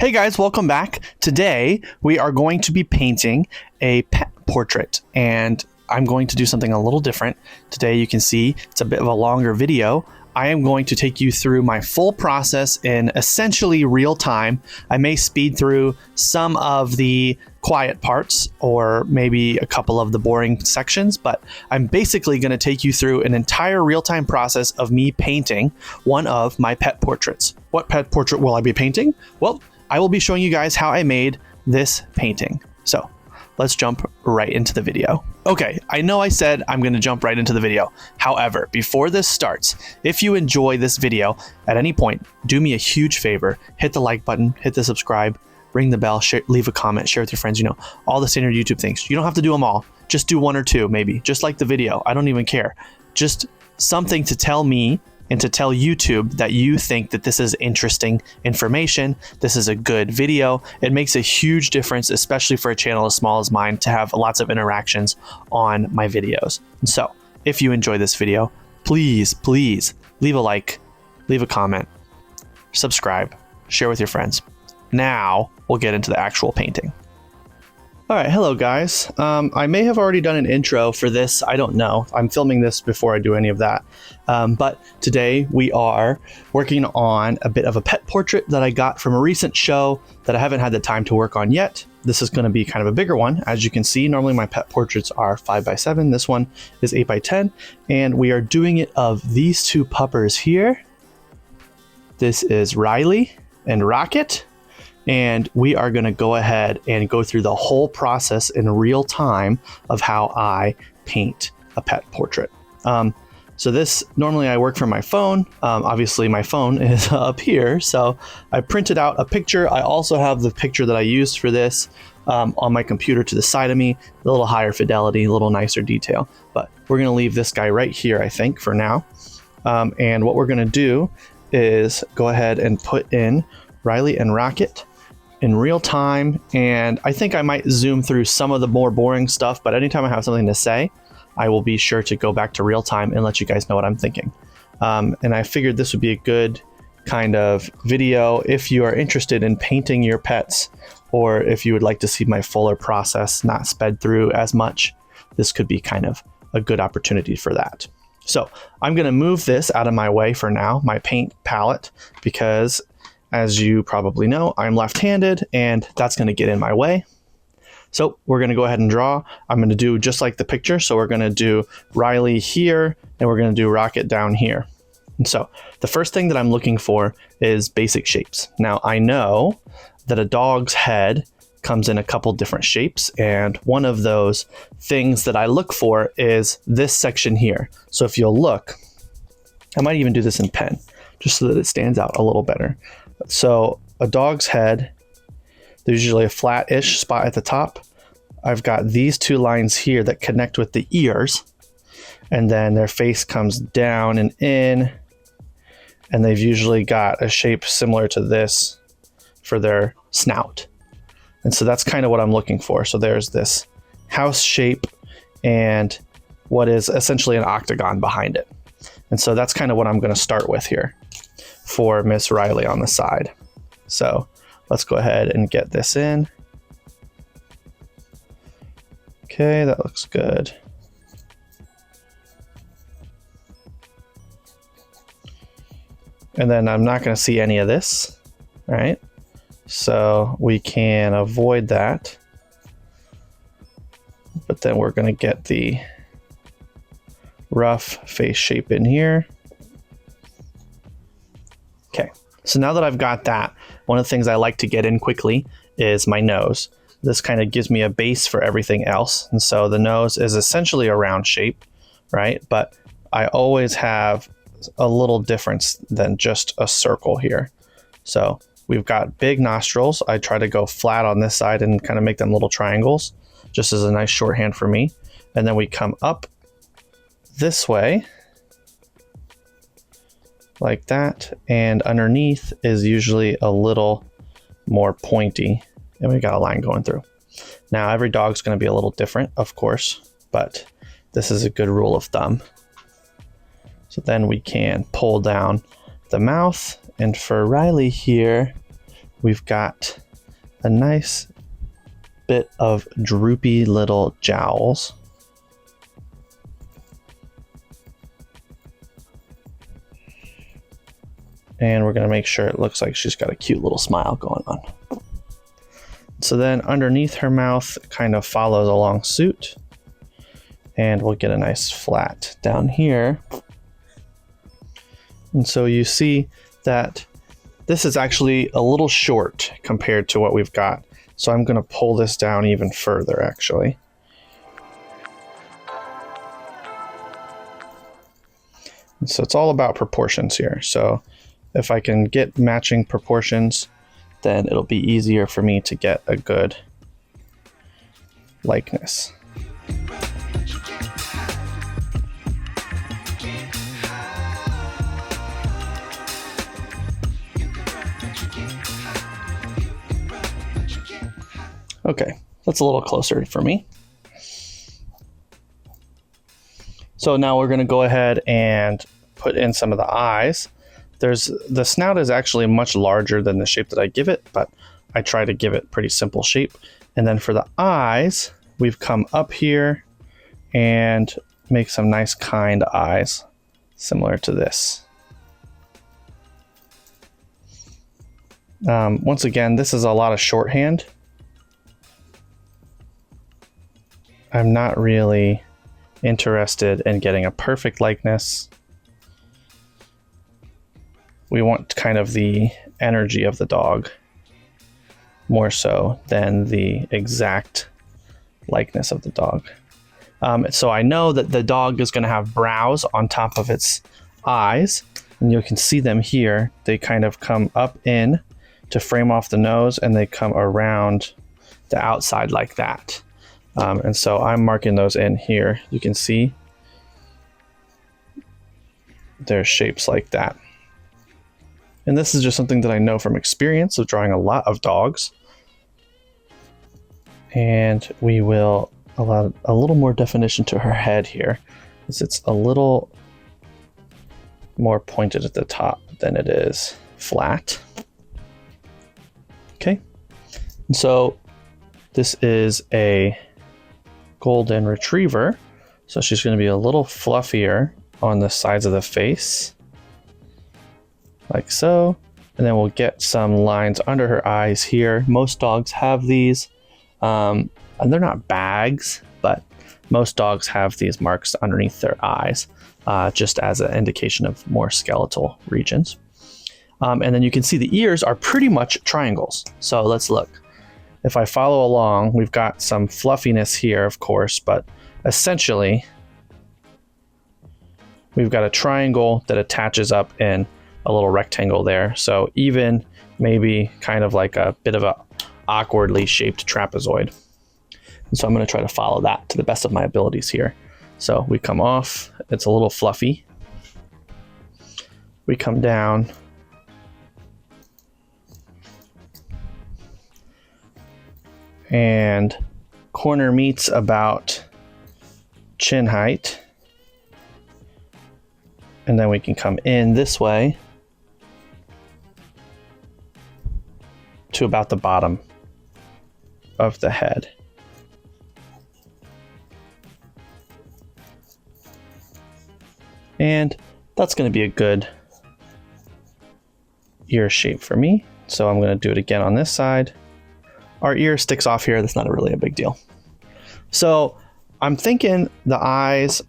Hey guys, welcome back. Today we are going to be painting a pet portrait, and I'm going to do something a little different. Today you can see it's a bit of a longer video. I am going to take you through my full process in essentially real time. I may speed through some of the quiet parts or maybe a couple of the boring sections, but I'm basically going to take you through an entire real-time process of me painting one of my pet portraits. What pet portrait will I be painting? Well, I will be showing you guys how I made this painting. So let's jump right into the video. Okay, I know I said I'm going to jump right into the video. However, before this starts, if you enjoy this video at any point, do me a huge favor. Hit the like button, hit the subscribe, ring the bell, share, leave a comment, share with your friends, all the standard YouTube things. You don't have to do them all. Just do one or two, maybe. Just like the video. I don't even care. Just something to tell me and to tell YouTube that you think that this is interesting information, this is a good video. It makes a huge difference, especially for a channel as small as mine, to have lots of interactions on my videos. And so, if you enjoy this video, please leave a like, leave a comment, subscribe, share with your friends. Now, we'll get into the actual painting. All right, hello guys. I may have already done an intro for this. I don't know. I'm filming this before I do any of that. But today we are working on a bit of a pet portrait that I got from a recent show that I haven't had the time to work on yet. This is going to be kind of a bigger one. As you can see, normally my pet portraits are 5x7. This one is 8x10. And we are doing it of these two puppers here. This is Riley and Rocket. And we are going to go ahead and go through the whole process in real time of how I paint a pet portrait. So this, normally I work from my phone. Obviously my phone is up here. So I printed out a picture. I also have the picture that I used for this on my computer to the side of me, a little higher fidelity, a little nicer detail. But we're going to leave this guy right here, I think, for now. And what we're going to do is go ahead and put in Riley and Rocket in real time, and I think I might zoom through some of the more boring stuff, but anytime I have something to say, I will be sure to go back to real time and let you guys know what I'm thinking. And I figured this would be a good kind of video if you are interested in painting your pets, or if you would like to see my fuller process, not sped through as much. This could be kind of a good opportunity for that. So I'm going to move this out of my way for now, my paint palette, because as you probably know, I'm left-handed and that's going to get in my way. So we're going to go ahead and draw. I'm going to do just like the picture. So we're going to do Riley here and we're going to do Rocket down here. And so the first thing that I'm looking for is basic shapes. Now I know that a dog's head comes in a couple different shapes, and one of those things that I look for is this section here. So if you'll look, I might even do this in pen just so that it stands out a little better. So a dog's head, there's usually a flat-ish spot at the top. I've got these two lines here that connect with the ears, and then their face comes down and in, and they've usually got a shape similar to this for their snout. And so that's kind of what I'm looking for. So there's this house shape and what is essentially an octagon behind it. And so that's kind of what I'm going to start with here for Miss Riley on the side. So let's go ahead and get this in. Okay, that looks good. And then I'm not going to see any of this, right? So we can avoid that. But then we're going to get the rough face shape in here. Okay, so now that I've got that, one of the things I like to get in quickly is my nose. This kind of gives me a base for everything else. And so the nose is essentially a round shape, right? But I always have a little difference than just a circle here. So we've got big nostrils. I try to go flat on this side and kind of make them little triangles, just as a nice shorthand for me. And then we come up this way, like that, and underneath is usually a little more pointy, and we got a line going through. Now every dog's going to be a little different, of course, but this is a good rule of thumb. So then we can pull down the mouth, and for Riley here, we've got a nice bit of droopy little jowls. And we're going to make sure it looks like she's got a cute little smile going on. So then underneath her mouth kind of follows along suit. And we'll get a nice flat down here. And so you see that this is actually a little short compared to what we've got. So I'm going to pull this down even further, actually. And so it's all about proportions here. So if I can get matching proportions, then it'll be easier for me to get a good likeness. Okay, that's a little closer for me. So now we're going to go ahead and put in some of the eyes. The snout is actually much larger than the shape that I give it, but I try to give it pretty simple shape. And then for the eyes, we've come up here and make some nice kind eyes, similar to this. Once again, this is a lot of shorthand. I'm not really interested in getting a perfect likeness. We want kind of the energy of the dog more so than the exact likeness of the dog. So I know that the dog is going to have brows on top of its eyes, and you can see them here. They kind of come up in to frame off the nose, and they come around the outside like that. And so I'm marking those in here. You can see there's shapes like that. And this is just something that I know from experience of drawing a lot of dogs. And we will allow a little more definition to her head here, because it's a little more pointed at the top than it is flat. Okay, and so this is a golden retriever, so she's going to be a little fluffier on the sides of the face, like so. And then we'll get some lines under her eyes here. Most dogs have these, and they're not bags, but most dogs have these marks underneath their eyes, just as an indication of more skeletal regions. And then you can see the ears are pretty much triangles. So let's look. If I follow along, we've got some fluffiness here, of course, but essentially we've got a triangle that attaches up in a little rectangle there. So even maybe kind of like a bit of a awkwardly shaped trapezoid. And so I'm going to try to follow that to the best of my abilities here. So we come off, it's a little fluffy. We come down. And corner meets about chin height. And then we can come in this way to about the bottom of the head. And that's going to be a good ear shape for me. So I'm going to do it again on this side. Our ear sticks off here. That's not really a big deal. So I'm thinking the eyes,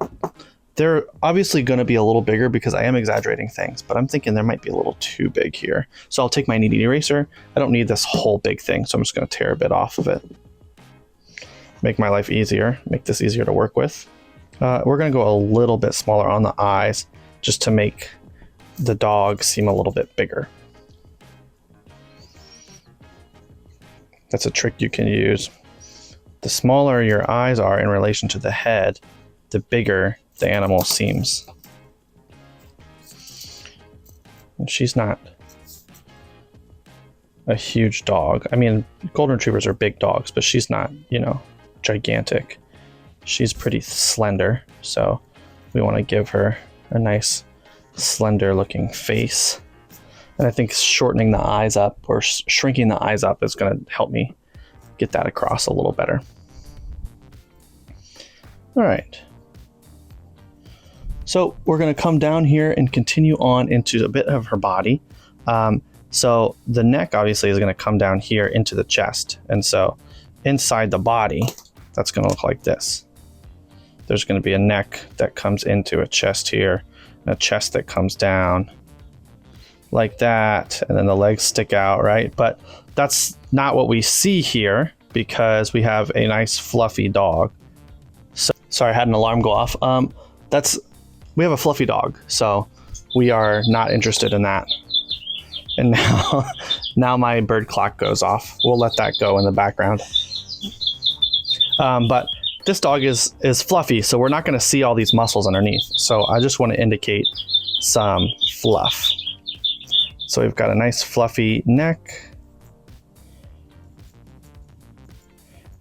they're obviously going to be a little bigger because I am exaggerating things, but I'm thinking there might be a little too big here. So I'll take my kneading eraser. I don't need this whole big thing, so I'm just going to tear a bit off of it. Make my life easier, make this easier to work with. We're going to go a little bit smaller on the eyes just to make the dog seem a little bit bigger. That's a trick you can use. The smaller your eyes are in relation to the head, the bigger the animal seems. And she's not a huge dog. I mean, golden retrievers are big dogs, but she's not, gigantic. She's pretty slender, so we want to give her a nice slender looking face. And I think shortening the eyes up or shrinking the eyes up is going to help me get that across a little better. All right. So we're going to come down here and continue on into a bit of her body. So the neck obviously is going to come down here into the chest. And so inside the body, that's going to look like this. There's going to be a neck that comes into a chest here, and a chest that comes down like that, and then the legs stick out, right? But that's not what we see here because we have a nice fluffy dog. So, sorry, I had an alarm go off. We have a fluffy dog, so we are not interested in that. And now my bird clock goes off. We'll let that go in the background. But this dog is fluffy, so we're not going to see all these muscles underneath. So I just want to indicate some fluff. So we've got a nice fluffy neck.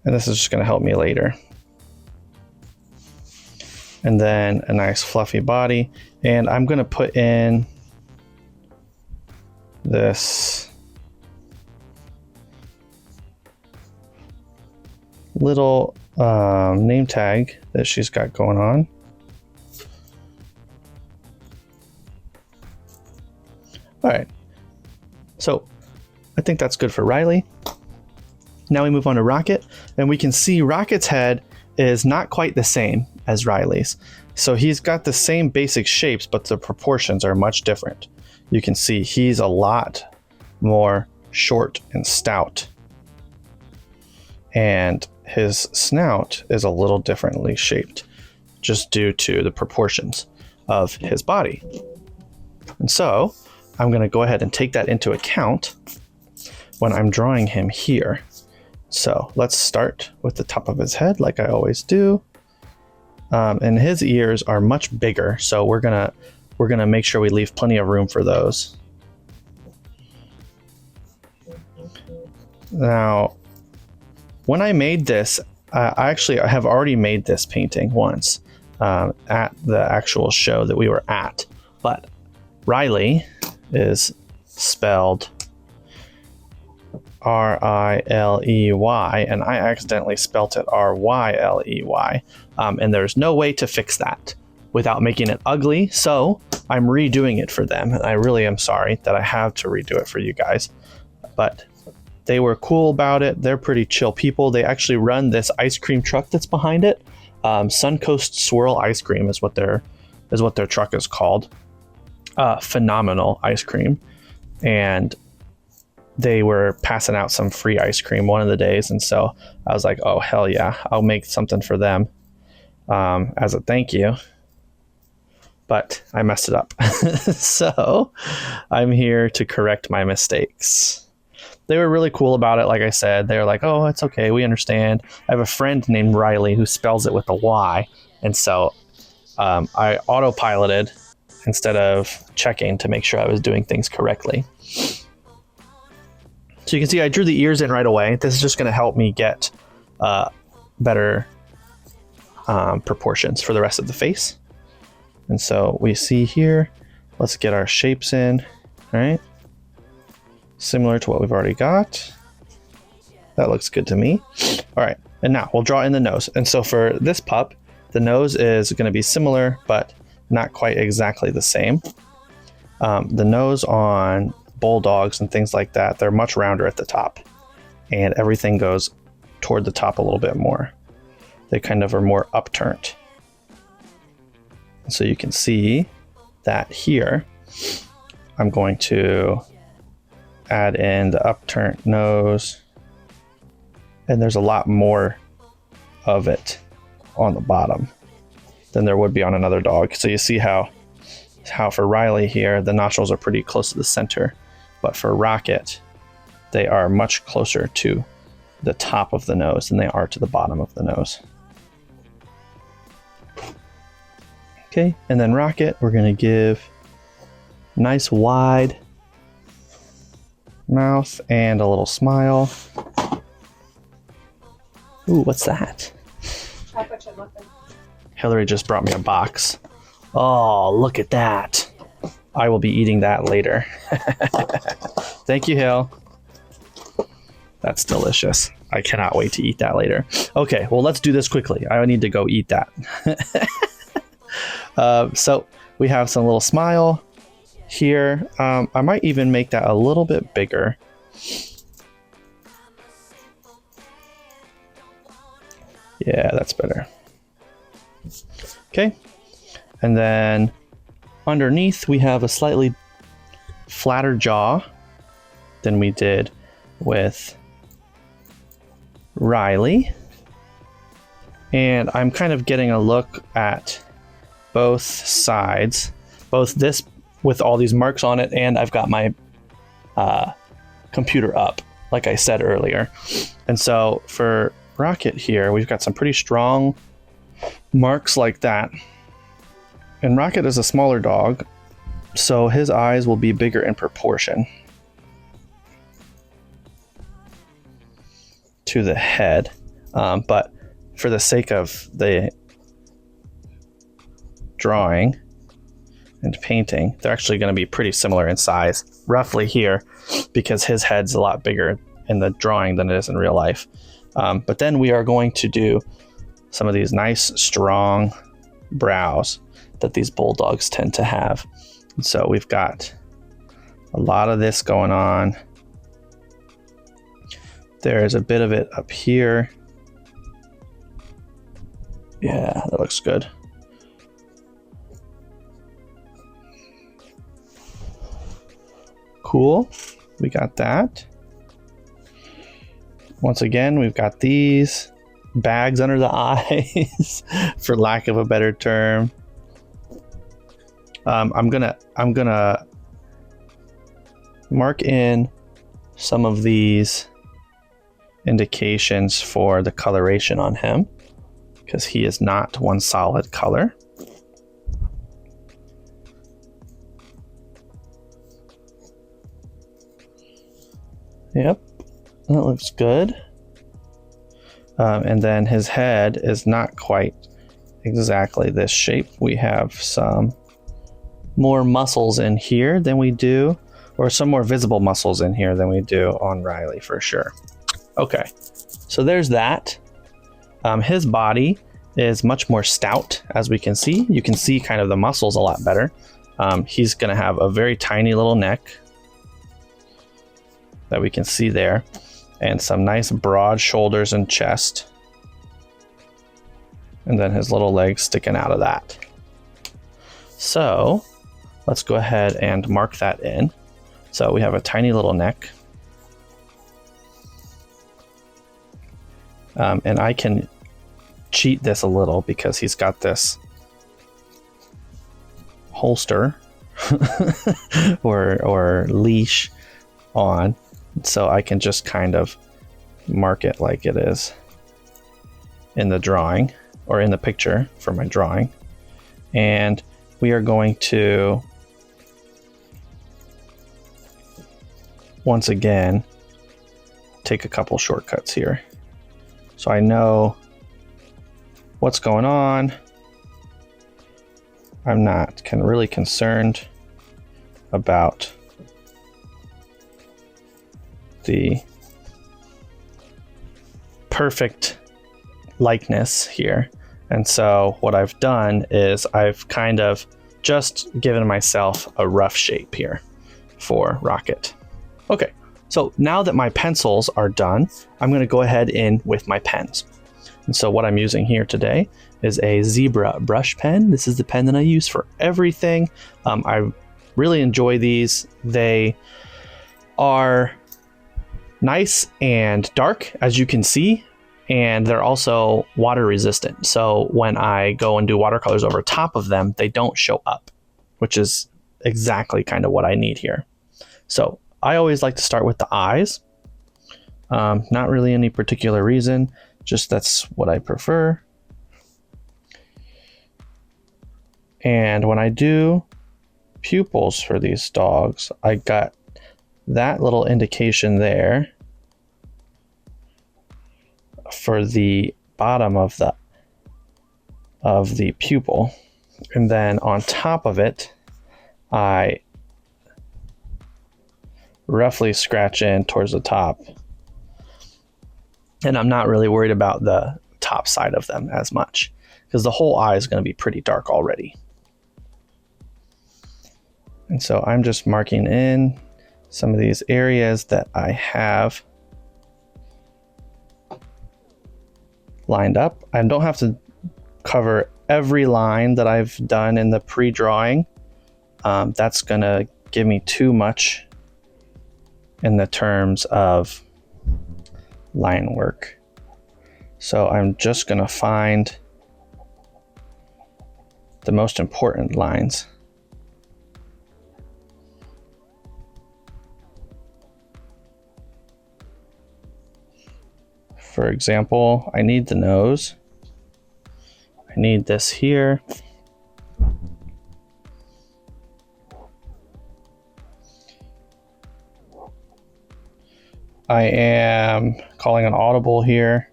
And this is just going to help me later. And then a nice fluffy body. And I'm going to put in this little name tag that she's got going on. All right. So I think that's good for Riley. Now we move on to Rocket, and we can see Rocket's head is not quite the same as Riley's. So he's got the same basic shapes, but the proportions are much different. You can see he's a lot more short and stout. And his snout is a little differently shaped, just due to the proportions of his body. And so I'm going to go ahead and take that into account when I'm drawing him here. So let's start with the top of his head like I always do. And his ears are much bigger, so we're gonna make sure we leave plenty of room for those. Now, when I made this, I have already made this painting once at the actual show that we were at, but Riley is spelled R-I-L-E-Y, and I accidentally spelt it R-Y-L-E-Y, and there's no way to fix that without making it ugly, so I'm redoing it for them, and I really am sorry that I have to redo it for you guys, but they were cool about it. They're pretty chill people. They actually run this ice cream truck that's behind it. Suncoast Swirl Ice Cream is what their truck is called. Phenomenal ice cream, and they were passing out some free ice cream one of the days, and so I was like, oh hell yeah, I'll make something for them as a thank you. But I messed it up. So I'm here to correct my mistakes. They were really cool about it. Like I said, they were like, oh, it's okay, we understand. I have a friend named Riley who spells it with a Y, and so I autopiloted instead of checking to make sure I was doing things correctly. So you can see I drew the ears in right away. This is just going to help me get better proportions for the rest of the face. And so we see here, let's get our shapes in, all right? Similar to what we've already got. That looks good to me. All right, and now we'll draw in the nose. And so for this pup, the nose is going to be similar, but not quite exactly the same. The nose on bulldogs and things like that, they're much rounder at the top, and everything goes toward the top a little bit more. They kind of are more upturned. So you can see that here, I'm going to add in the upturned nose, and there's a lot more of it on the bottom than there would be on another dog. So you see how for Riley here, the nostrils are pretty close to the center, but for Rocket, they are much closer to the top of the nose than they are to the bottom of the nose. Okay, and then Rocket, we're going to give nice wide mouth and a little smile. Ooh, what's that? Chocolate chip muffin. Hillary just brought me a box. Oh, look at that. I will be eating that later. Thank you, Hill. That's delicious. I cannot wait to eat that later. Okay, well, let's do this quickly. I need to go eat that. So we have some little smile here. I might even make that a little bit bigger. Yeah, that's better. Okay. And then underneath we have a slightly flatter jaw than we did with Riley. And I'm kind of getting a look at both sides, both this with all these marks on it, and I've got my computer up, like I said earlier. And so for Rocket here, we've got some pretty strong marks like that. And Rocket is a smaller dog, so his eyes will be bigger in proportion to the head. But for the sake of the drawing and painting, they're actually going to be pretty similar in size, roughly here, because his head's a lot bigger in the drawing than it is in real life. But then we are going to do some of these nice, strong brows that these bulldogs tend to have. And so we've got a lot of this going on. There's a bit of it up here. Yeah, that looks good. Cool. We got that. Once again, we've got these bags under the eyes, for lack of a better term. I'm gonna mark in some of these indications for the coloration on him, because he is not one solid color. Yep, that looks good. And then his head is not quite exactly this shape. We have some more muscles in here than we do, or some more visible muscles in here than we do on Riley for sure. Okay, so there's that. His body is much more stout, as we can see. You can see kind of the muscles a lot better. He's gonna have a very tiny little neck that we can see there, and some nice broad shoulders and chest, and then his little legs sticking out of that. So let's go ahead and mark that in. So we have a tiny little neck, and I can cheat this a little because he's got this holster or leash on. So I can just kind of mark it like it is in the drawing, or in the picture for my drawing. And we are going to, once again, take a couple shortcuts here, so I know what's going on. I'm not really concerned about the perfect likeness here. And so what I've done is I've kind of just given myself a rough shape here for Rocket. Okay, so now that my pencils are done, I'm going to go ahead in with my pens. And so what I'm using here today is a Zebra brush pen. This is the pen that I use for everything. I really enjoy these. They are nice and dark, as you can see, and they're also water resistant. So when I go and do watercolors over top of them, they don't show up, which is exactly kind of what I need here. So I always like to start with the eyes. Not really any particular reason, just that's what I prefer. And when I do pupils for these dogs, I got that little indication there for the bottom of the pupil, and then on top of it I roughly scratch in towards the top. And I'm not really worried about the top side of them as much, because the whole eye is going to be pretty dark already. And so I'm just marking in some of these areas that I have lined up. I don't have to cover every line that I've done in the pre-drawing. That's going to give me too much in the terms of line work. So I'm just going to find the most important lines. For example, I need the nose. I need this here. I am calling an audible here.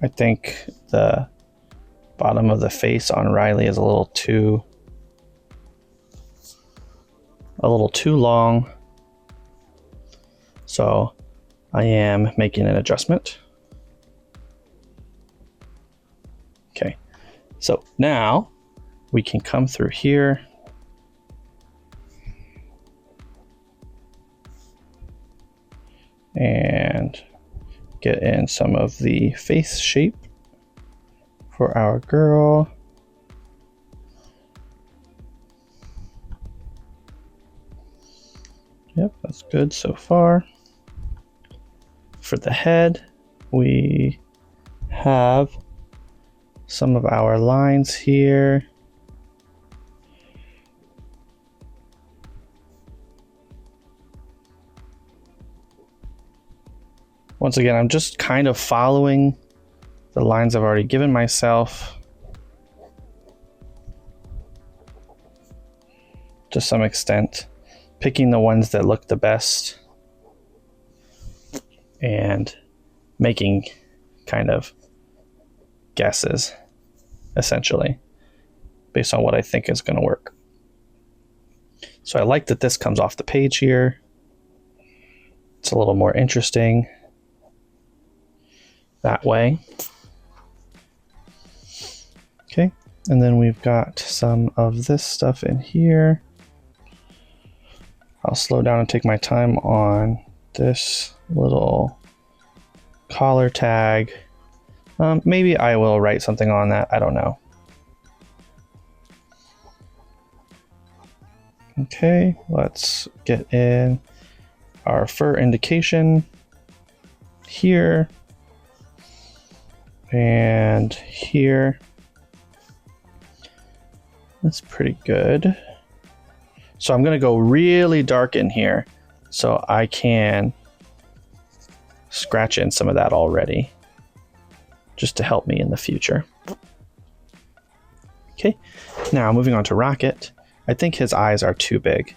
I think the bottom of the face on Riley is a little too long. So I am making an adjustment. Okay, so now we can come through here and get in some of the face shape for our girl. Yep, that's good so far. For the head, we have some of our lines here. Once again, I'm just kind of following the lines I've already given myself to some extent, picking the ones that look the best and making kind of guesses, essentially, based on what I think is going to work. So I like that this comes off the page here. It's a little more interesting that way. Okay, and then we've got some of this stuff in here. I'll slow down and take my time on this little collar tag. Maybe I will write something on that, I don't know. Okay, let's get in our fur indication here and here. That's pretty good. So I'm going to go really dark in here so I can scratch in some of that already, just to help me in the future. Okay, now moving on to Rocket. I think his eyes are too big.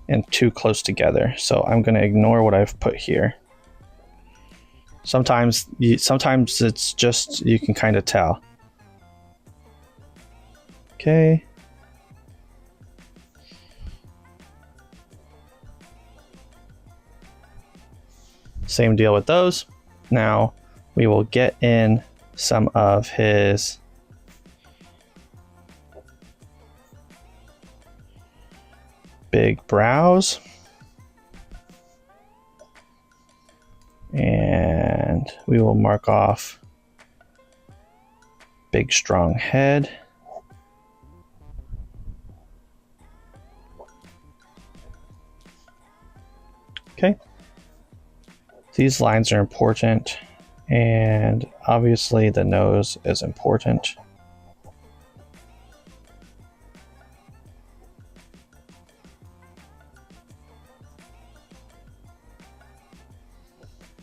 And too close together, so I'm going to ignore what I've put here. Sometimes it's just, you can kind of tell. Okay. Same deal with those. Now we will get in some of his big brows. And we will mark off big strong head. Okay. These lines are important, and obviously the nose is important.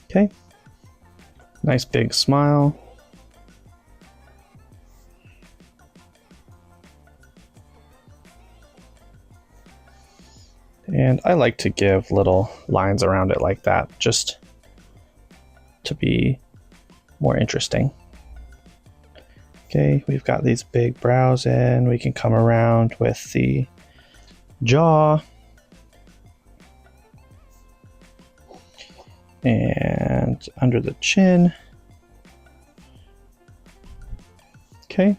Okay, nice big smile. And I like to give little lines around it like that, just to be more interesting. Okay, we've got these big brows in. We can come around with the jaw. And under the chin. Okay.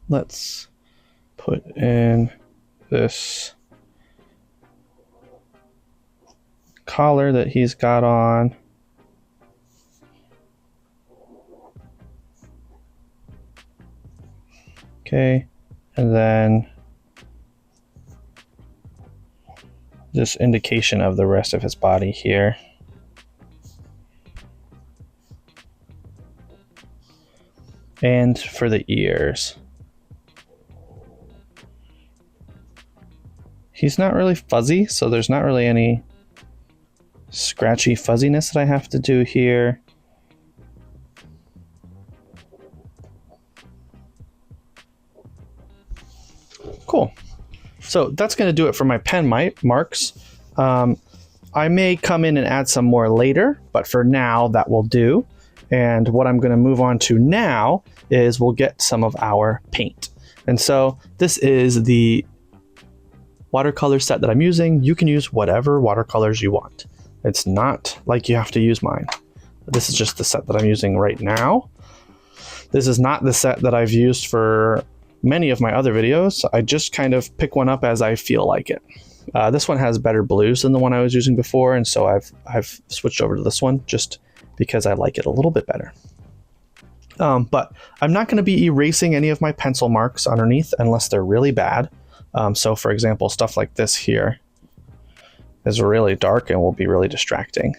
Let's put in this collar that he's got on. Okay, and then this indication of the rest of his body here. And for the ears. He's not really fuzzy, so there's not really any scratchy fuzziness that I have to do here. Cool. So that's going to do it for my pen marks. I may come in and add some more later, but for now that will do. And what I'm going to move on to now is we'll get some of our paint. And so this is the watercolor set that I'm using. You can use whatever watercolors you want. It's not like you have to use mine. This is just the set that I'm using right now. This is not the set that I've used for many of my other videos. I just kind of pick one up as I feel like it. This one has better blues than the one I was using before, and so I've switched over to this one just because I like it a little bit better. But I'm not going to be erasing any of my pencil marks underneath unless they're really bad. So for example, stuff like this here is really dark and will be really distracting.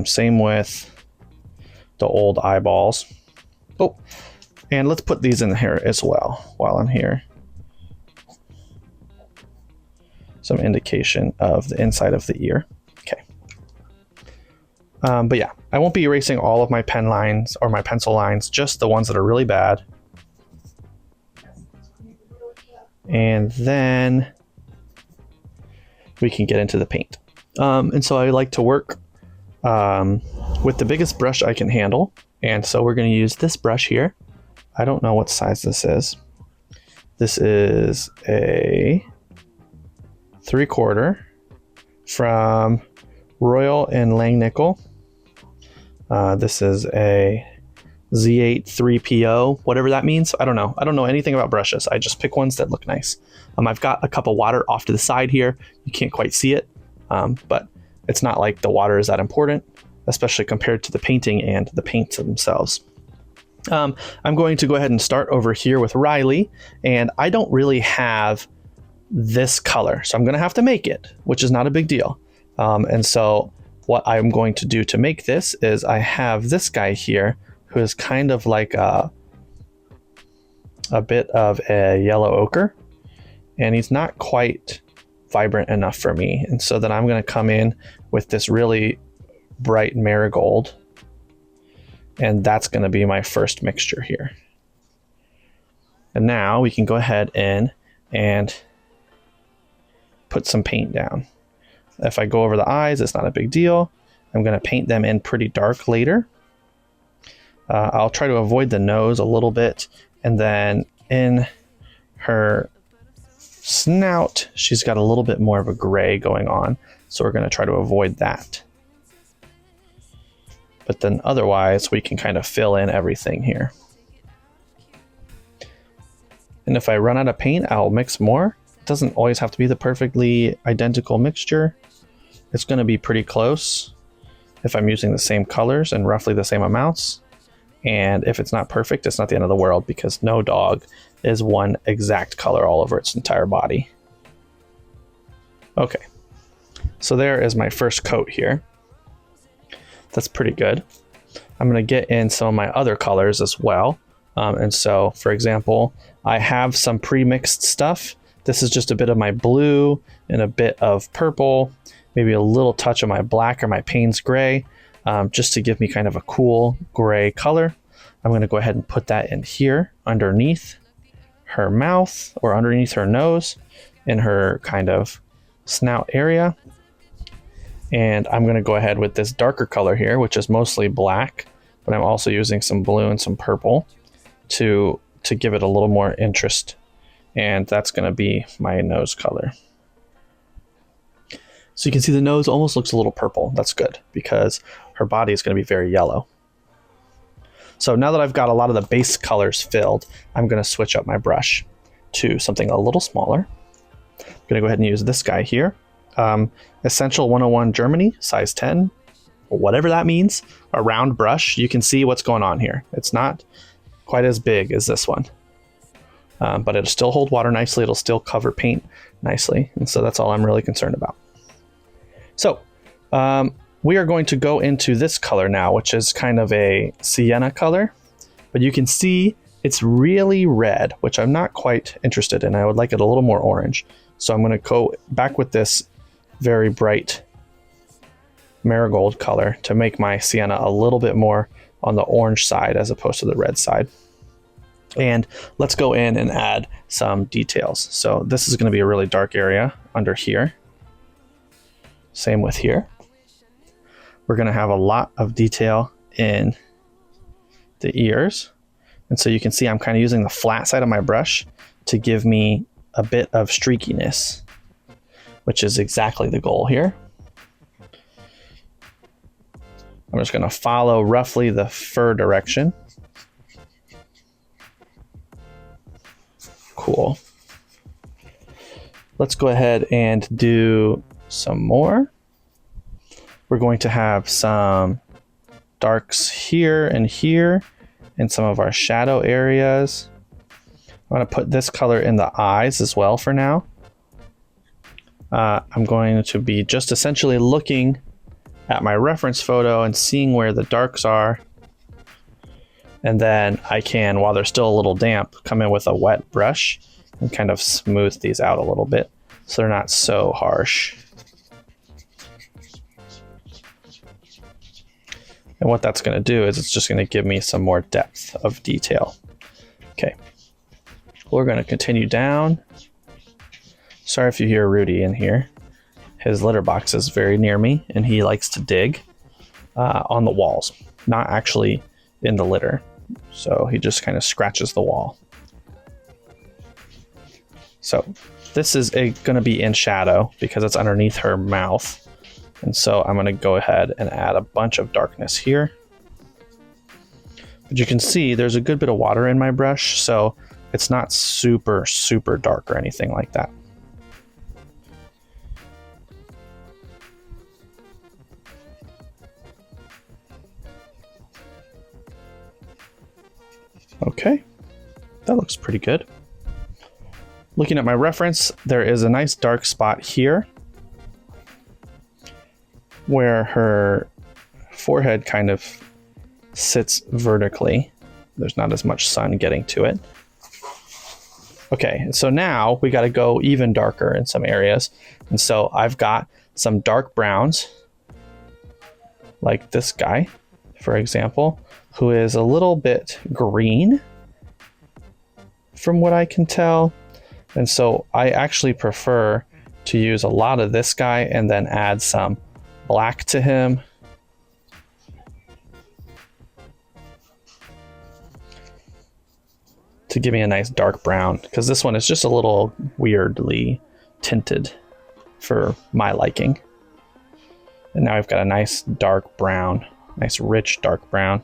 Same with the old eyeballs. Oh, and let's put these in here as well while I'm here. Some indication of the inside of the ear. Okay. But yeah, I won't be erasing all of my pen lines or my pencil lines, just the ones that are really bad. And then we can get into the paint. And so I like to work with the biggest brush I can handle. And so we're going to use this brush here. I don't know what size this is. This is a 3/4 from Royal and Langnickel. This is a Z8 3PO, whatever that means. I don't know. I don't know anything about brushes. I just pick ones that look nice. I've got a cup of water off to the side here. You can't quite see it, but it's not like the water is that important, especially compared to the painting and the paints themselves. I'm going to go ahead and start over here with Riley, and I don't really have this color, so I'm going to have to make it, which is not a big deal. And so what I'm going to do to make this is I have this guy here who is kind of like a bit of a yellow ochre, and he's not quite vibrant enough for me. And so then I'm going to come in with this really bright marigold, and that's going to be my first mixture here. And now we can go ahead and put some paint down. If I go over the eyes, it's not a big deal. I'm going to paint them in pretty dark later. I'll try to avoid the nose a little bit, and then in her snout, she's got a little bit more of a gray going on, so we're going to try to avoid that. But then otherwise, we can kind of fill in everything here. And if I run out of paint, I'll mix more. It doesn't always have to be the perfectly identical mixture. It's going to be pretty close if I'm using the same colors and roughly the same amounts. And if it's not perfect, it's not the end of the world, because no dog is one exact color all over its entire body. Okay, so there is my first coat here. That's pretty good. I'm going to get in some of my other colors as well. And so, for example, I have some pre-mixed stuff. This is just a bit of my blue and a bit of purple, maybe a little touch of my black or my Payne's gray, just to give me kind of a cool gray color. I'm going to go ahead and put that in here underneath her mouth, or underneath her nose, in her kind of snout area. And I'm going to go ahead with this darker color here, which is mostly black, but I'm also using some blue and some purple to give it a little more interest. And that's going to be my nose color. So you can see the nose almost looks a little purple. That's good because her body is going to be very yellow. So now that I've got a lot of the base colors filled, I'm going to switch up my brush to something a little smaller. I'm going to go ahead and use this guy here. Essential 101 Germany, size 10, whatever that means, a round brush. You can see what's going on here. It's not quite as big as this one, but it'll still hold water nicely. It'll still cover paint nicely. And so that's all I'm really concerned about. So we are going to go into this color now, which is kind of a sienna color, but you can see it's really red, which I'm not quite interested in. I would like it a little more orange. So I'm going to go back with this very bright marigold color to make my sienna a little bit more on the orange side as opposed to the red side. And let's go in and add some details. So this is going to be a really dark area under here. Same with here. We're going to have a lot of detail in the ears. And so you can see I'm kind of using the flat side of my brush to give me a bit of streakiness, which is exactly the goal here. I'm just going to follow roughly the fur direction. Cool. Let's go ahead and do some more. We're going to have some darks here and here in some of our shadow areas. I'm going to put this color in the eyes as well for now. I'm going to be just essentially looking at my reference photo and seeing where the darks are. And then I can, while they're still a little damp, come in with a wet brush and kind of smooth these out a little bit so they're not so harsh. And what that's going to do is it's just going to give me some more depth of detail. Okay, we're going to continue down. Sorry if you hear Rudy in here. His litter box is very near me and he likes to dig on the walls, not actually in the litter. So he just kind of scratches the wall. So this is going to be in shadow because it's underneath her mouth. And so I'm going to go ahead and add a bunch of darkness here. But you can see there's a good bit of water in my brush, so it's not super, super dark or anything like that. Okay, that looks pretty good. Looking at my reference, there is a nice dark spot here where her forehead kind of sits vertically. There's not as much sun getting to it. Okay, so now we got to go even darker in some areas. And so I've got some dark browns, like this guy, for example, who is a little bit green from what I can tell. And so I actually prefer to use a lot of this guy and then add some black to him. To give me a nice dark brown, because this one is just a little weirdly tinted for my liking. And now I've got a nice dark brown, nice rich dark brown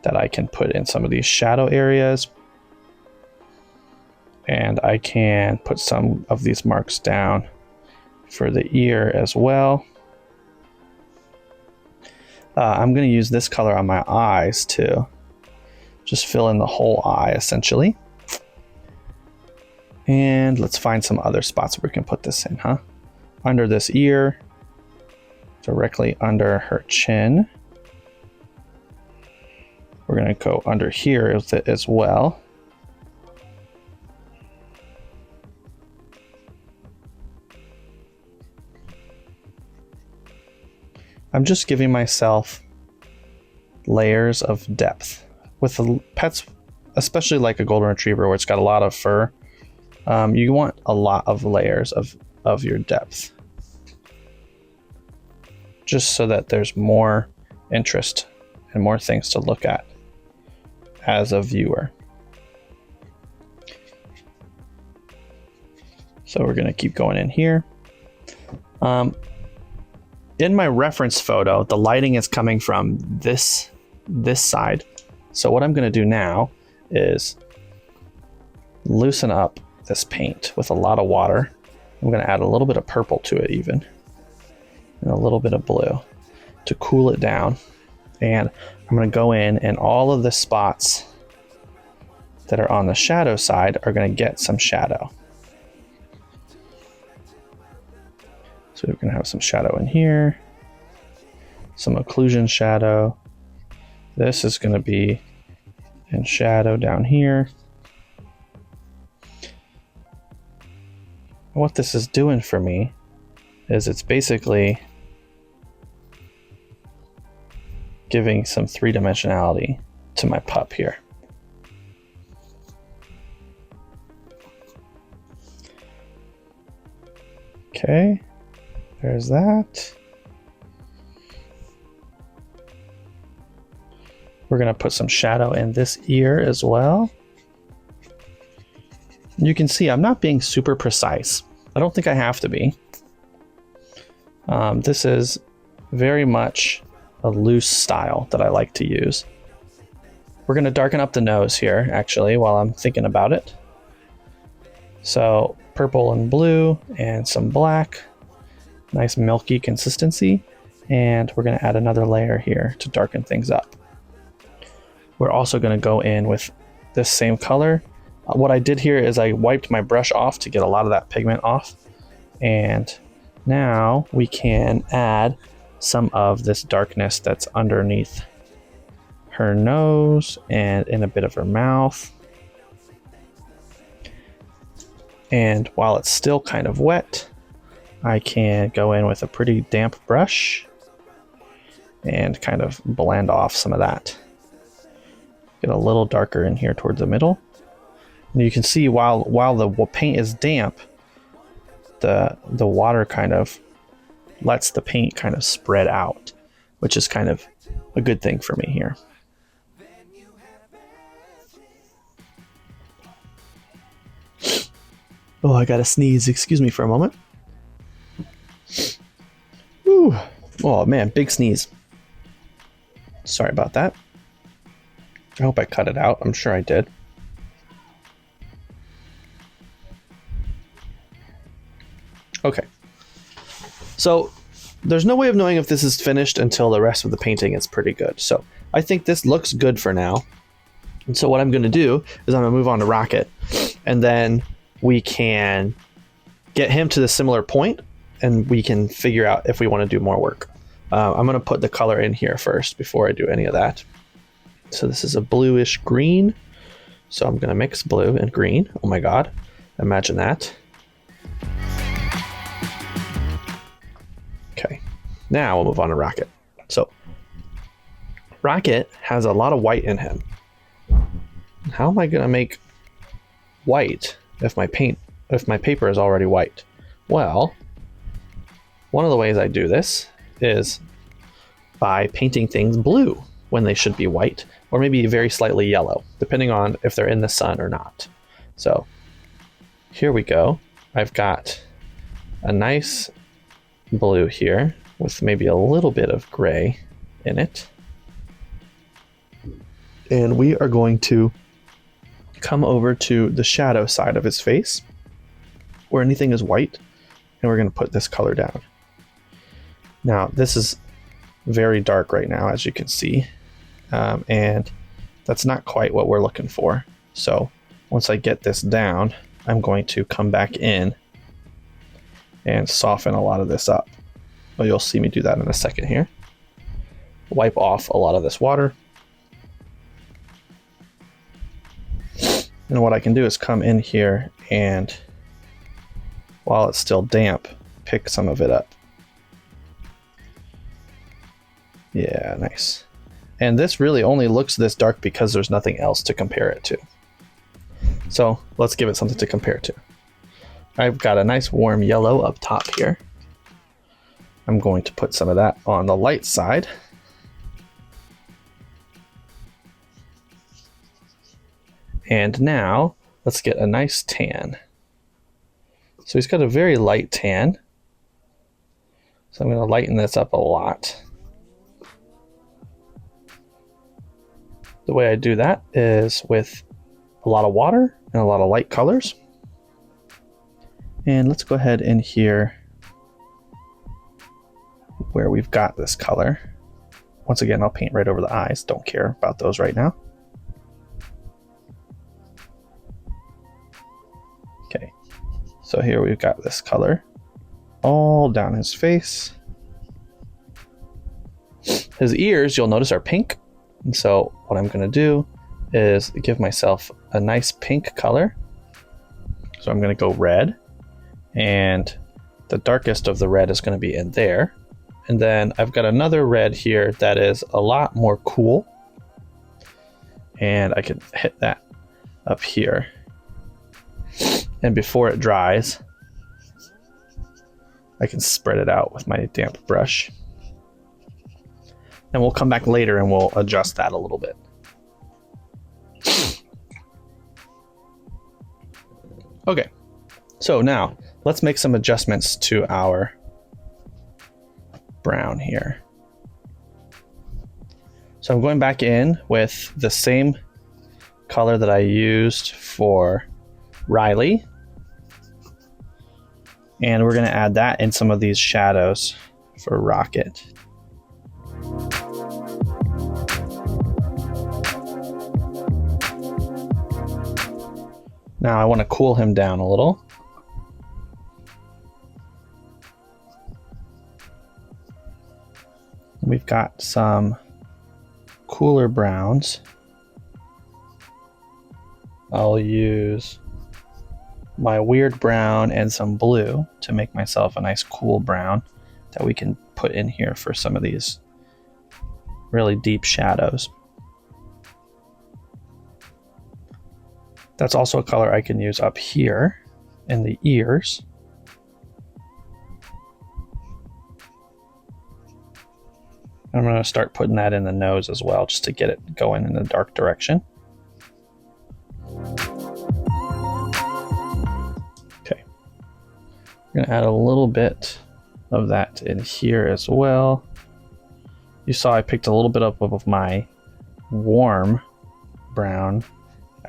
that I can put in some of these shadow areas. And I can put some of these marks down for the ear as well. I'm going to use this color on my eyes too. Just fill in the whole eye essentially. And let's find some other spots where we can put this in, huh? Under this ear, directly under her chin. We're going to go under here with it as well. I'm just giving myself layers of depth. With the pets, especially like a golden retriever where it's got a lot of fur, you want a lot of layers of your depth. Just so that there's more interest and more things to look at as a viewer. So we're going to keep going in here. In my reference photo, the lighting is coming from this side. So what I'm going to do now is loosen up this paint with a lot of water. I'm going to add a little bit of purple to it even, and a little bit of blue to cool it down. And I'm going to go in, and all of the spots that are on the shadow side are going to get some shadow. So we're going to have some shadow in here, some occlusion shadow. This is going to be in shadow down here. What this is doing for me is it's basically giving some three-dimensionality to my pup here. Okay, there's that. We're going to put some shadow in this ear as well. You can see I'm not being super precise. I don't think I have to be. This is very much a loose style that I like to use. We're going to darken up the nose here, actually, while I'm thinking about it. So purple and blue and some black. Nice milky consistency. And we're going to add another layer here to darken things up. We're also going to go in with this same color. What I did here is I wiped my brush off to get a lot of that pigment off. And now we can add some of this darkness that's underneath her nose and in a bit of her mouth. And while it's still kind of wet, I can go in with a pretty damp brush and kind of blend off some of that. Get a little darker in here towards the middle. And you can see while the paint is damp, the water kind of lets the paint kind of spread out, which is kind of a good thing for me here. Oh, I gotta sneeze. Excuse me for a moment. Ooh. Oh man, big sneeze. Sorry about that. I hope I cut it out. I'm sure I did. Okay. So there's no way of knowing if this is finished until the rest of the painting is pretty good. So I think this looks good for now. And so what I'm going to do is I'm going to move on to Rocket, and then we can get him to the similar point and we can figure out if we want to do more work. I'm going to put the color in here first before I do any of that. So this is a bluish green. So I'm going to mix blue and green. Oh my God. Imagine that. Okay. Now we'll move on to Rocket. So Rocket has a lot of white in him. How am I going to make white if my paper is already white? Well, one of the ways I do this is by painting things blue when they should be white, or maybe very slightly yellow, depending on if they're in the sun or not. So here we go. I've got a nice blue here with maybe a little bit of gray in it. And we are going to come over to the shadow side of his face where anything is white, and we're going to put this color down. Now this is very dark right now, as you can see, and that's not quite what we're looking for. So once I get this down, I'm going to come back in and soften a lot of this up. Well, you'll see me do that in a second here. Wipe off a lot of this water. And what I can do is come in here and, while it's still damp, pick some of it up. Yeah, nice. And this really only looks this dark because there's nothing else to compare it to. So let's give it something to compare to. I've got a nice warm yellow up top here. I'm going to put some of that on the light side. And now let's get a nice tan. So he's got a very light tan. So I'm going to lighten this up a lot. The way I do that is with a lot of water and a lot of light colors. And let's go ahead in here where we've got this color. Once again, I'll paint right over the eyes. Don't care about those right now. Okay, so here we've got this color all down his face. His ears, you'll notice, are pink. And so what I'm going to do is give myself a nice pink color. So I'm going to go red, and the darkest of the red is going to be in there. And then I've got another red here that is a lot more cool, and I can hit that up here. And before it dries, I can spread it out with my damp brush. And we'll come back later and we'll adjust that a little bit. Okay, so now let's make some adjustments to our brown here. So I'm going back in with the same color that I used for Riley. And we're going to add that in some of these shadows for Rocket. Now I want to cool him down a little. We've got some cooler browns. I'll use my weird brown and some blue to make myself a nice cool brown that we can put in here for some of these really deep shadows. That's also a color I can use up here in the ears. I'm going to start putting that in the nose as well, just to get it going in the dark direction. Okay. I'm going to add a little bit of that in here as well. You saw I picked a little bit up of my warm brown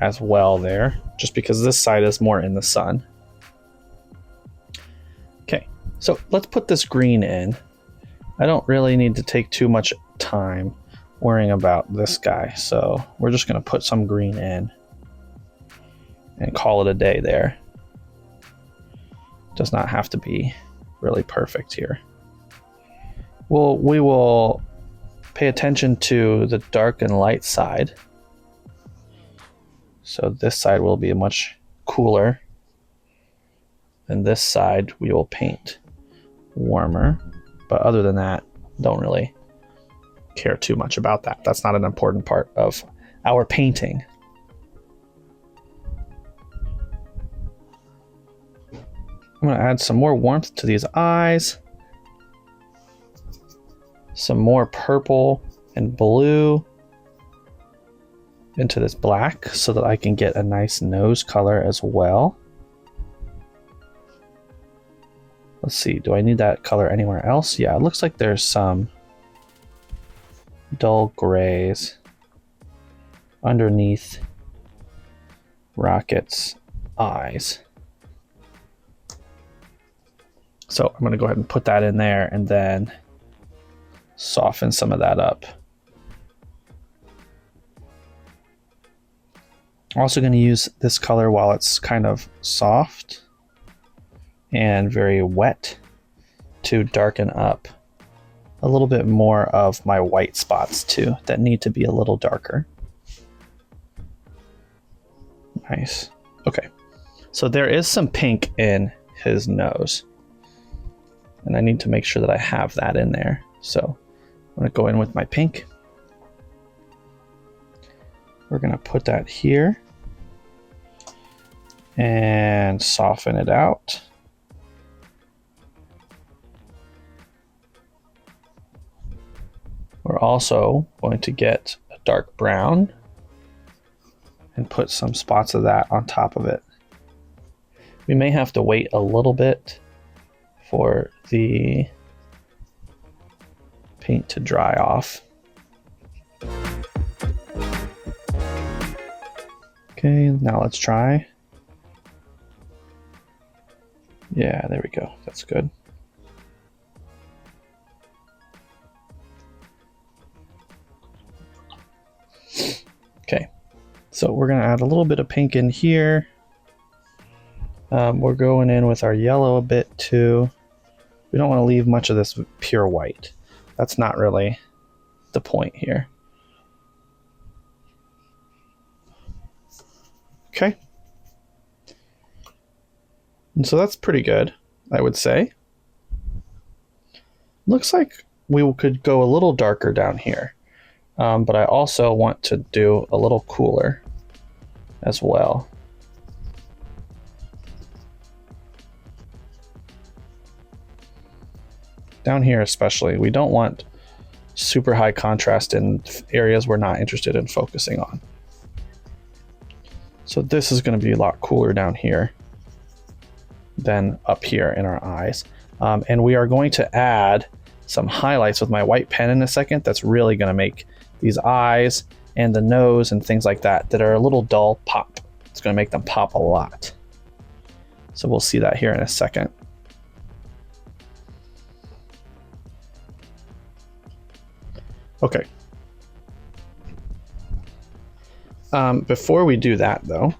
as well there, just because this side is more in the sun. Okay, so let's put this green in. I don't really need to take too much time worrying about this guy, so we're just going to put some green in and call it a day there. Does not have to be really perfect here. We will pay attention to the dark and light side. So this side will be much cooler, and this side we will paint warmer. But other than that, don't really care too much about that. That's not an important part of our painting. I'm going to add some more warmth to these eyes. Some more purple and blue into this black so that I can get a nice nose color as well. Let's see, do I need that color anywhere else? Yeah, it looks like there's some dull grays underneath Rocket's eyes. So I'm going to go ahead and put that in there and then soften some of that up. I'm also going to use this color while it's kind of soft and very wet to darken up a little bit more of my white spots too that need to be a little darker. Nice. Okay, so there is some pink in his nose, and I need to make sure that I have that in there. So I'm going to go in with my pink. We're going to put that here and soften it out. We're also going to get a dark brown and put some spots of that on top of it. We may have to wait a little bit for the paint to dry off. Okay, now let's try. Yeah, there we go. That's good. Okay, so we're going to add a little bit of pink in here. We're going in with our yellow a bit too. We don't want to leave much of this pure white. That's not really the point here. Okay. And so that's pretty good, I would say. Looks like we could go a little darker down here. But I also want to do a little cooler as well. Down here especially, we don't want super high contrast in areas we're not interested in focusing on. So this is going to be a lot cooler down here than up here in our eyes. And we are going to add some highlights with my white pen in a second. That's really going to make these eyes and the nose and things like that are a little dull pop. It's going to make them pop a lot. So we'll see that here in a second. Okay. Before we do that though,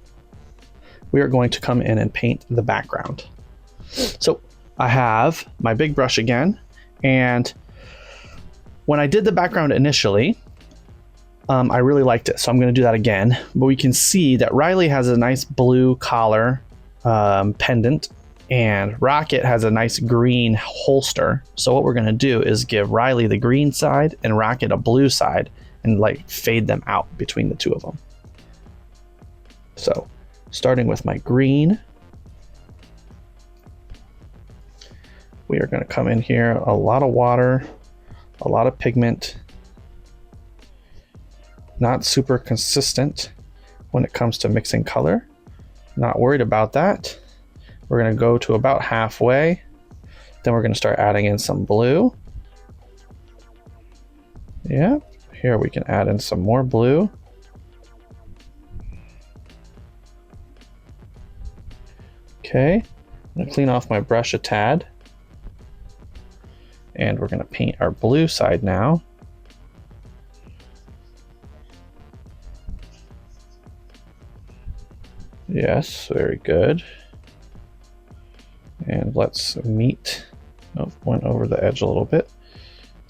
we are going to come in and paint the background. So I have my big brush again, and when I did the background initially, I really liked it, so I'm going to do that again. But we can see that Riley has a nice blue collar pendant, and Rocket has a nice green holster. So what we're going to do is give Riley the green side and Rocket a blue side, and like fade them out between the two of them. So starting with my green, we are going to come in here, a lot of water, a lot of pigment, not super consistent when it comes to mixing color. Not worried about that. We're going to go to about halfway. Then we're going to start adding in some blue. Yeah, here we can add in some more blue. Okay, I'm going to clean off my brush a tad. And we're going to paint our blue side now. Yes, very good. And let's meet. Oh, went over the edge a little bit.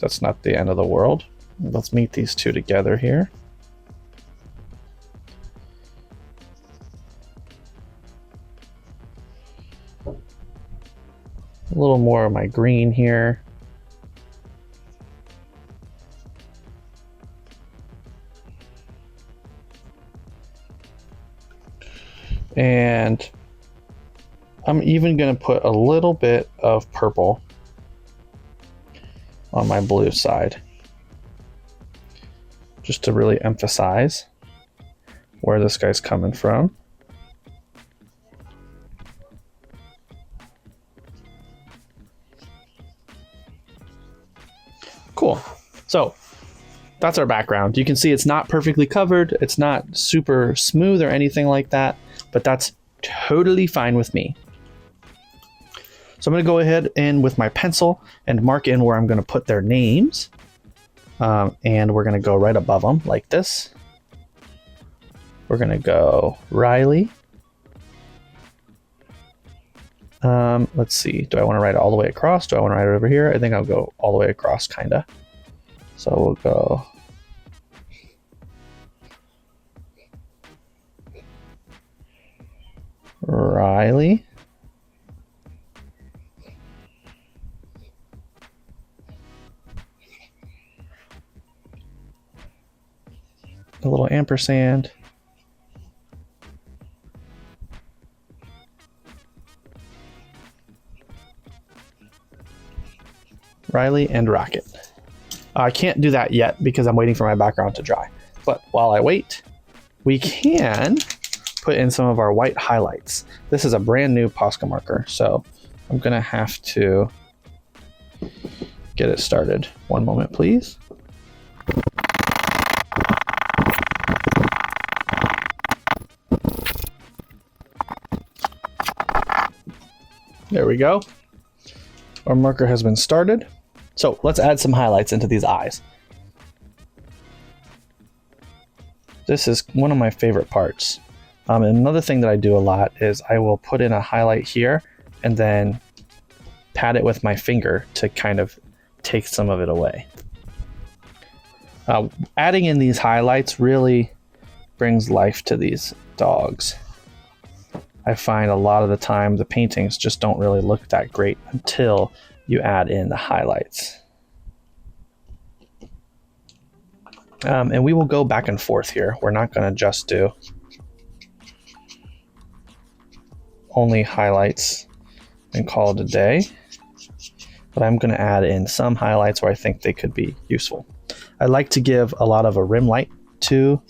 That's not the end of the world. Let's meet these two together here. A little more of my green here. And I'm even going to put a little bit of purple on my blue side, just to really emphasize where this guy's coming from. Cool. So that's our background. You can see it's not perfectly covered. It's not super smooth or anything like that, but that's totally fine with me. So I'm going to go ahead and with my pencil and mark in where I'm going to put their names. And we're going to go right above them like this. We're going to go Riley. Let's see. Do I want to write it all the way across? Do I want to write it over here? I think I'll go all the way across, kind of. So we'll go Riley. A little ampersand. Riley and Rocket. I can't do that yet because I'm waiting for my background to dry. But while I wait, we can put in some of our white highlights. This is a brand new Posca marker, so I'm gonna have to get it started. One moment, please. There we go. Our marker has been started. So let's add some highlights into these eyes. This is one of my favorite parts. And another thing that I do a lot is I will put in a highlight here and then pat it with my finger to kind of take some of it away. Adding in these highlights really brings life to these dogs. I find a lot of the time the paintings just don't really look that great until you add in the highlights. And we will go back and forth here. We're not going to just do only highlights and call it a day, but I'm going to add in some highlights where I think they could be useful. I like to give a lot of a rim light to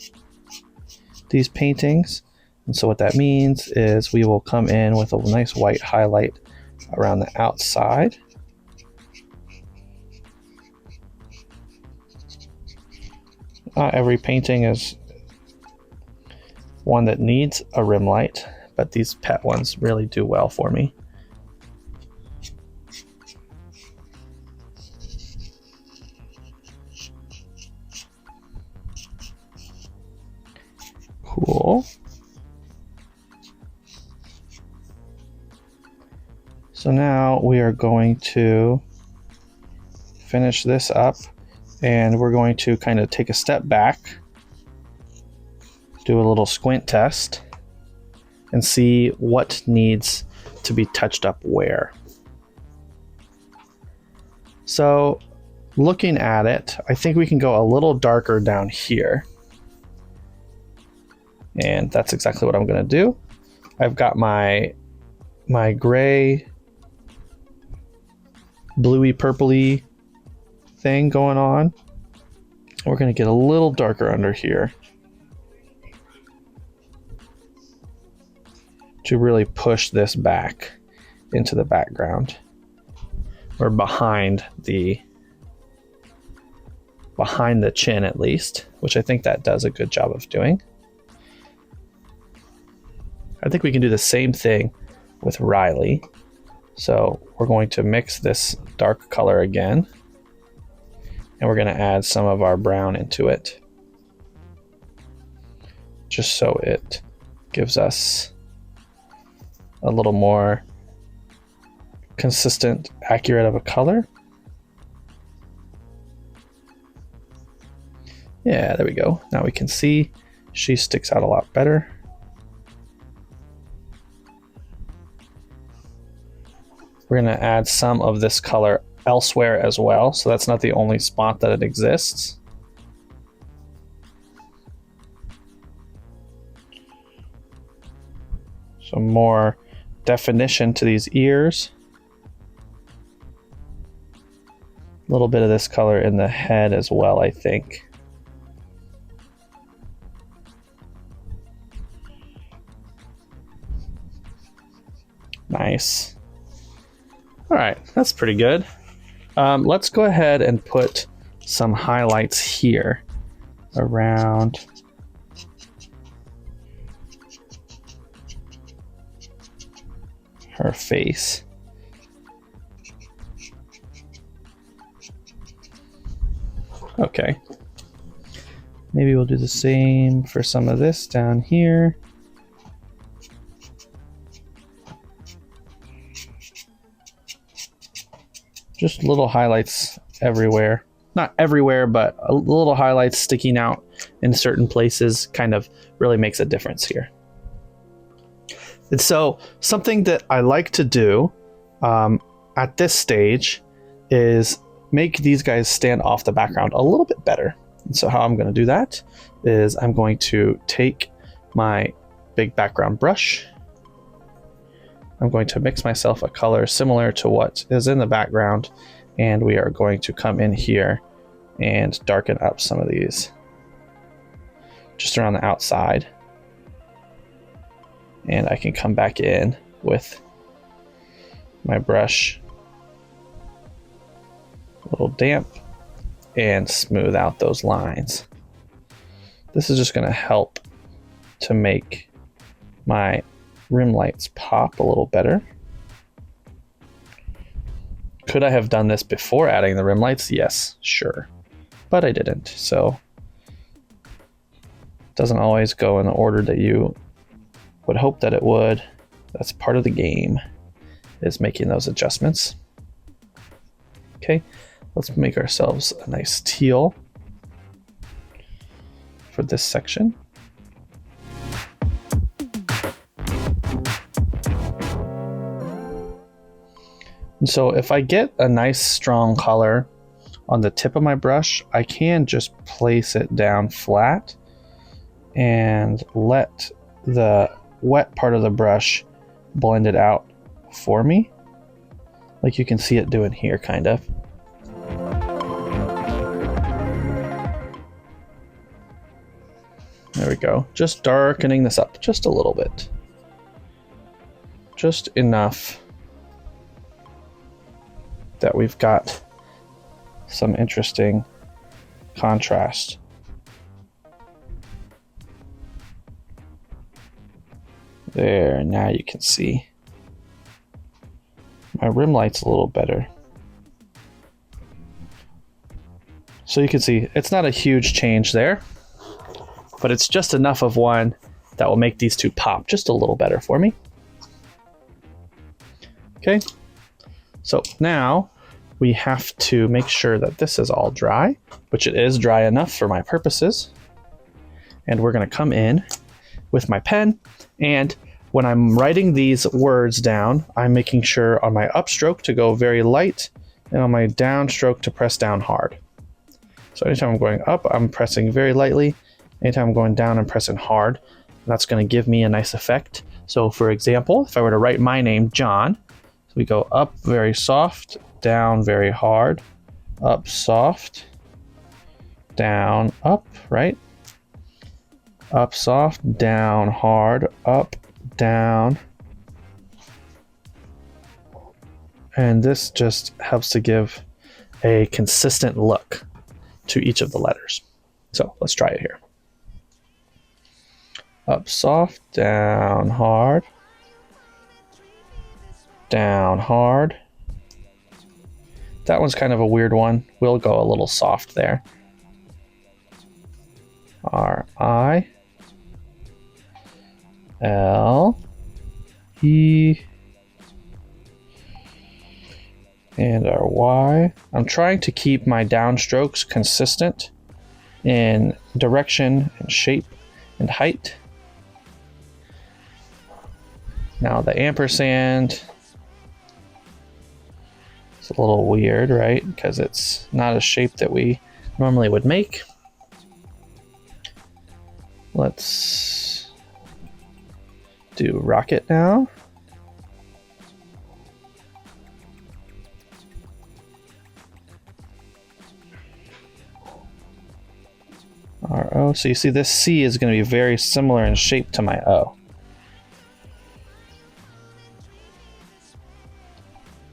these paintings. And so what that means is we will come in with a nice white highlight around the outside. Not every painting is one that needs a rim light, but these pet ones really do well for me. Cool. So now we are going to finish this up, and we're going to kind of take a step back, do a little squint test, and see what needs to be touched up where. So looking at it, I think we can go a little darker down here. And that's exactly what I'm going to do. I've got my gray, bluey, purpley thing going on. We're going to get a little darker under here to really push this back into the background, or behind the chin at least, which I think that does a good job of doing. I think we can do the same thing with Riley. So we're going to mix this dark color again, and we're going to add some of our brown into it, just so it gives us a little more consistent, accurate of a color. Yeah, there we go. Now we can see she sticks out a lot better. We're going to add some of this color elsewhere as well, so that's not the only spot that it exists. Some more definition to these ears. A little bit of this color in the head as well, I think. Nice. All right, that's pretty good. Let's go ahead and put some highlights here around her face. Okay. Maybe we'll do the same for some of this down here. Just little highlights everywhere. Not everywhere, but little highlights sticking out in certain places kind of really makes a difference here. And so something that I like to do at this stage is make these guys stand off the background a little bit better. And so how I'm going to do that is I'm going to take my big background brush. I'm going to mix myself a color similar to what is in the background, and we are going to come in here and darken up some of these. just around the outside. And I can come back in with my brush, a little damp, and smooth out those lines. This is just going to help to make my rim lights pop a little better. Could I have done this before adding the rim lights? Yes, sure. But I didn't, so it doesn't always go in the order that you would hope that it would. That's part of the game, is making those adjustments. Okay, let's make ourselves a nice teal for this section. And so if I get a nice strong color on the tip of my brush, I can just place it down flat and let the wet part of the brush blend it out for me, like you can see it doing here, kind of. There we go. Just darkening this up just a little bit. Just enough that we've got some interesting contrast. There, now you can see my rim light's a little better. So you can see it's not a huge change there, but it's just enough of one that will make these two pop just a little better for me. Okay, so now we have to make sure that this is all dry, which it is dry enough for my purposes. And we're going to come in with my pen, and when I'm writing these words down, I'm making sure on my upstroke to go very light and on my downstroke to press down hard. So anytime I'm going up, I'm pressing very lightly. Anytime I'm going down, I'm pressing hard. And that's going to give me a nice effect. So for example, if I were to write my name, John, so we go up very soft, down very hard, up soft, down, up, right? Up soft, down hard, up, down. And this just helps to give a consistent look to each of the letters. So let's try it here. Up soft, down hard, down hard. That one's kind of a weird one. We'll go a little soft there. R-I L-E and our Y. I'm trying to keep my downstrokes consistent in direction and shape and height. Now the ampersand, it's a little weird, right? Because it's not a shape that we normally would make. Let's do rocket now. R-O. So you see this C is going to be very similar in shape to my O.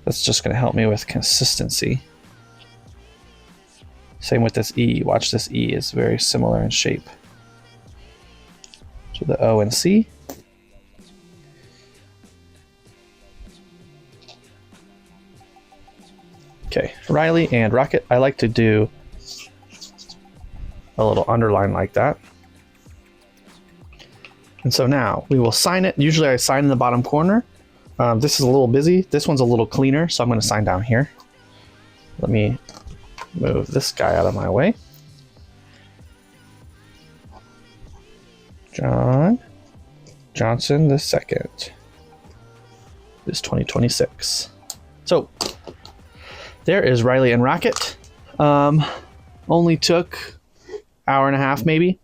That's just going to help me with consistency. Same with this E. Watch, this E is very similar in shape to the O and C. Okay, Riley and Rocket. I like to do a little underline like that. And so now we will sign it. Usually I sign in the bottom corner. This is a little busy. This one's a little cleaner, so I'm going to sign down here. Let me move this guy out of my way. John Johnson II is 2026. So there is Riley and Rocket. Only took hour and a half, maybe.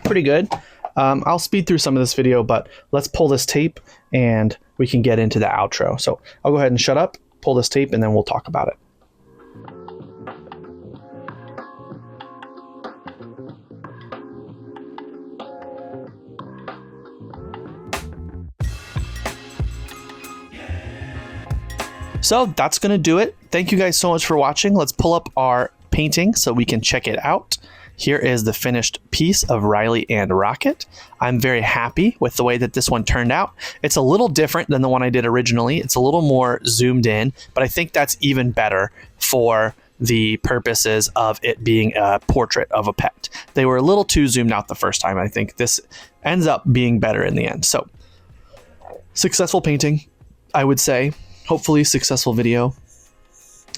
Pretty good. I'll speed through some of this video, but let's pull this tape and we can get into the outro. So I'll go ahead and shut up, pull this tape, and then we'll talk about it. So that's going to do it. Thank you guys so much for watching. Let's pull up our painting so we can check it out. Here is the finished piece of Riley and Rocket. I'm very happy with the way that this one turned out. It's a little different than the one I did originally. It's a little more zoomed in, but I think that's even better for the purposes of it being a portrait of a pet. They were a little too zoomed out the first time. I think this ends up being better in the end. So, successful painting, I would say. Hopefully successful video.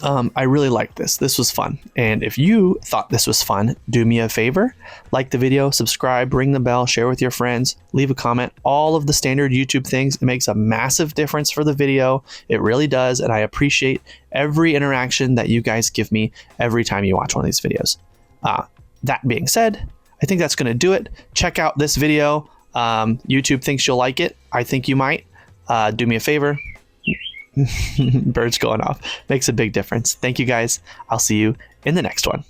I really liked this. This was fun. And if you thought this was fun, do me a favor, like the video, subscribe, ring the bell, share with your friends, leave a comment, all of the standard YouTube things. It makes a massive difference for the video. It really does. And I appreciate every interaction that you guys give me every time you watch one of these videos. That being said, I think that's going to do it. Check out this video. YouTube thinks you'll like it. I think you might. Do me a favor. Birds going off makes a big difference. Thank you guys. I'll see you in the next one.